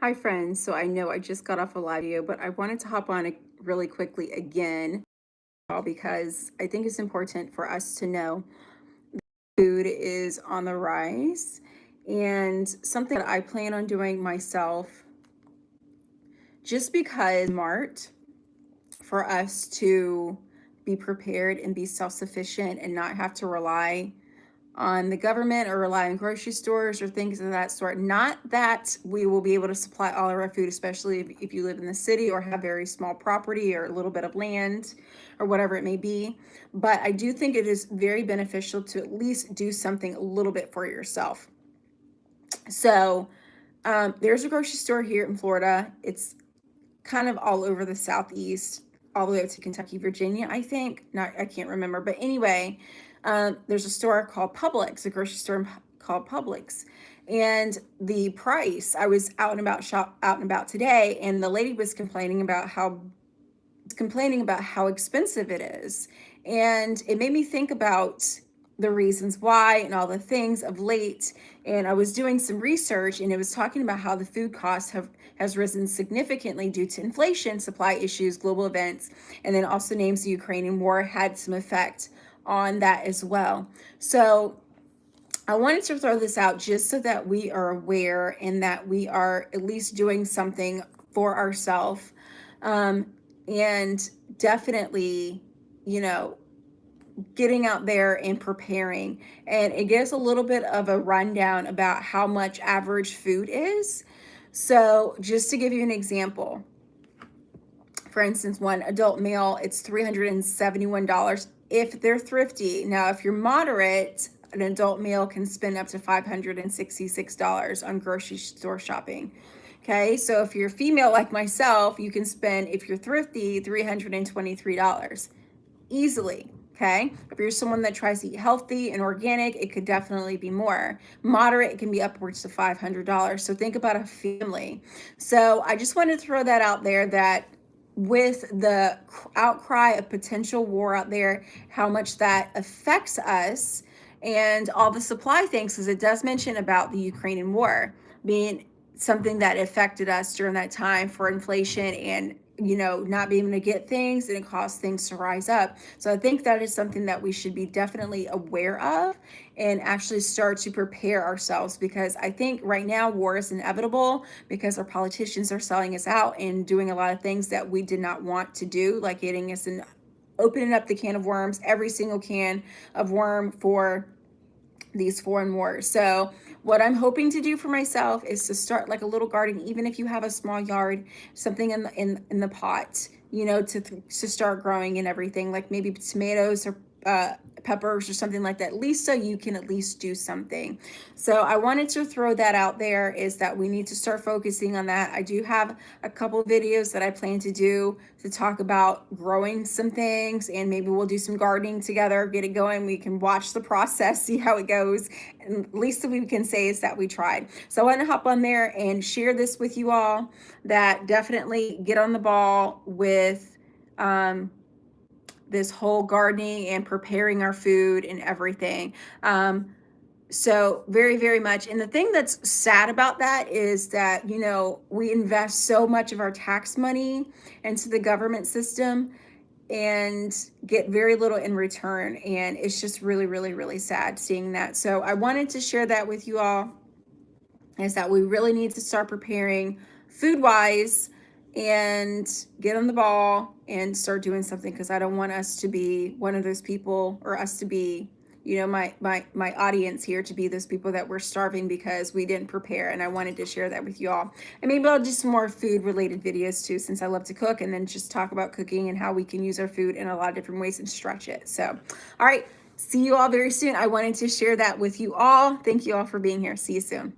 Hi friends, so I know I just got off a live video, but I wanted to hop on it really quickly again because I think it's important for us to know food is on the rise, and something that I plan on doing myself just because it's smart for us to be prepared and be self-sufficient and not have to rely on the government or rely on grocery stores or things of that sort. Not that we will be able to supply all of our food, especially if you live in the city or have very small property or a little bit of land or whatever it may be. But I do think it is very beneficial to at least do something a little bit for yourself. So there's a grocery store here in Florida. It's kind of all over the Southeast, all the way up to Kentucky, Virginia, I think. Not, I can't remember. But anyway, there's a store called Publix, a grocery store called Publix. And the price, I was out and about today, and the lady was complaining about how expensive it is. And it made me think about the reasons why and all the things of late. And I was doing some research, and it was talking about how the food costs has risen significantly due to inflation, supply issues, global events, and then also names the Ukrainian war had some effect on that as well. So I wanted to throw this out just so that we are aware and that we are at least doing something for ourselves. And definitely, you know, getting out there and preparing. And it gives a little bit of a rundown about how much average food is. So just to give you an example, for instance, one adult meal, it's $371 if they're thrifty. Now, if you're moderate, an adult meal can spend up to $566 on grocery store shopping. Okay, so if you're a female like myself, you can spend, if you're thrifty, $323 easily. Okay, if you're someone that tries to eat healthy and organic, it could definitely be more. Moderate, it can be upwards to $500. So think about a family. So I just wanted to throw that out there, that with the outcry of potential war out there, how much that affects us and all the supply things, because it does mention about the Ukrainian war being something that affected us during that time for inflation and not being able to get things, and it caused things to rise up. So I think that is something that we should be definitely aware of and actually start to prepare ourselves, because I think right now war is inevitable because our politicians are selling us out and doing a lot of things that we did not want to do, like getting us in, opening up the can of worms, every single can of worm for these foreign wars. So what I'm hoping to do for myself is to start like a little garden, even if you have a small yard, something in the pot, to start growing and everything, like maybe tomatoes or peppers or something like that, at least so you can at least do something. So I wanted to throw that out there, is that we need to start focusing on that. I do have a couple of videos that I plan to do to talk about growing some things, and maybe we'll do some gardening together, get it going. We can watch the process, see how it goes, and at least we can say is that we tried. So I want to hop on there and share this with you all, that definitely get on the ball with this whole gardening and preparing our food and everything. So very, very much. And the thing that's sad about that is that, we invest so much of our tax money into the government system and get very little in return. And it's just really, really, really sad seeing that. So I wanted to share that with you all, is that we really need to start preparing food wise and get on the ball and start doing something, because I don't want us to be one of those people, or us to be, my audience here, to be those people that we're starving because we didn't prepare. And I wanted to share that with you all. And maybe I'll do some more food related videos too, since I love to cook, and then just talk about cooking and how we can use our food in a lot of different ways and stretch it. So, all right, see you all very soon. I wanted to share that with you all. Thank you all for being here. See you soon.